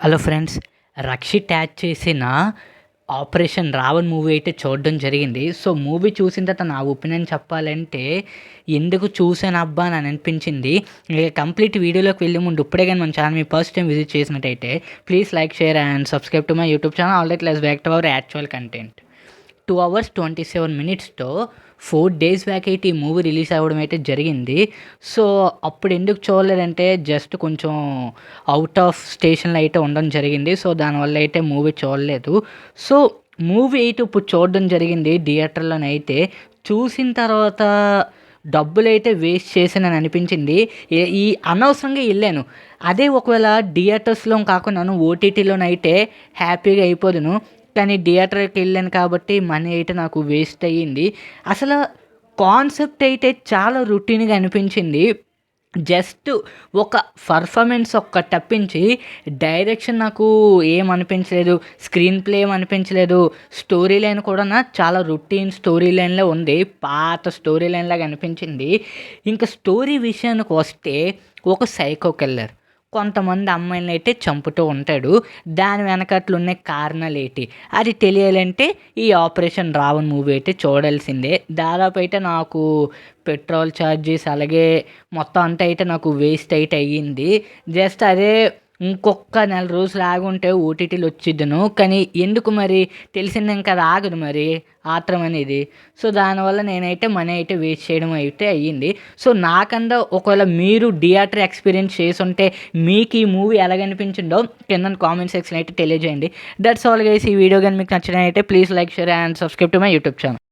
Hello friends, Rakshit act చేసిన operation Raavan movie అయితే చూడడం జరిగింది. సో మూవీ చూసిన తర్వాత నా ఒపీనియన్ చెప్పాలంటే ఎందుకు చూసానబ్బా అని అనిపించింది. ఇక కంప్లీట్ వీడియోలోకి వెళ్ళే ముందు ఇప్పుడే కానీ మన ఛానల్ మీ ఫస్ట్ టైం విజిట్ చేసినట్టయితే please like, share and subscribe to my YouTube channel. Already let's back to our actual content. 2 hours 27 minutesతో 4 days back అయితే ఈ మూవీ రిలీజ్ అవ్వడం అయితే జరిగింది. సో అప్పుడు ఎందుకు చూడలేదంటే జస్ట్ కొంచెం అవుట్ ఆఫ్ స్టేషన్లో అయితే ఉండడం జరిగింది. సో దానివల్ల అయితే మూవీ చూడలేదు. సో మూవీ అయితే ఇప్పుడు చూడడం జరిగింది థియేటర్లోనైతే. చూసిన తర్వాత డబ్బులైతే వేస్ట్ చేశానని అనిపించింది. ఈ అనవసరంగా వెళ్ళాను. అదే ఒకవేళ థియేటర్స్లో కాకుండా ఓటీటీలోనైతే హ్యాపీగా అయిపోదును. కానీ థియేటర్కి వెళ్ళాను కాబట్టి మనీ అయితే నాకు వేస్ట్ అయ్యింది. అసలు కాన్సెప్ట్ అయితే చాలా రొటీన్గా అనిపించింది. జస్ట్ ఒక పర్ఫార్మెన్స్ ఒక్కటి తప్పించి డైరెక్షన్ నాకు ఏమనిపించలేదు, స్క్రీన్ ప్లే ఏమనిపించలేదు. స్టోరీ లైన్ కూడా చాలా రొటీన్ స్టోరీ లైన్లో ఉంది, పాత స్టోరీ లైన్ లాగా అనిపించింది. ఇంకా స్టోరీ విషయానికి వస్తే ఒక సైకో కిల్లర్ కొంతమంది అమ్మాయిలను అయితే చంపుతూ ఉంటాడు. దాని వెనకట్లు ఉన్న కారణాలు ఏంటి అది తెలియాలంటే ఈ ఆపరేషన్ రావణ్ మూవీ అయితే చూడాల్సిందే. దాదాపు అయితే నాకు పెట్రోల్ ఛార్జెస్ అలాగే మొత్తం అంతా అయితే నాకు వేస్ట్ అయితే అయ్యింది. జస్ట్ అదే ఇంకొక నెల రోజులు ఆగుంటే ఓటీటీలు వచ్చిద్దును. కానీ ఎందుకు మరి తెలిసింది ఇంకా అది ఆగదు మరి ఆత్రం అనేది. సో దానివల్ల నేనైతే మనీ అయితే వేస్ట్ చేయడం అయితే అయ్యింది. సో నాకన్నా ఒకవేళ మీరు థియేటర్ ఎక్స్పీరియన్స్ చేసి ఉంటే మీకు ఈ మూవీ ఎలాగనిపించిందో కింద కామెంట్ సెక్షన్ అయితే తెలియజేయండి. That's all guys. ఈ వీడియో కానీ మీకు నచ్చినట్లయితే please like, share and subscribe to my YouTube channel.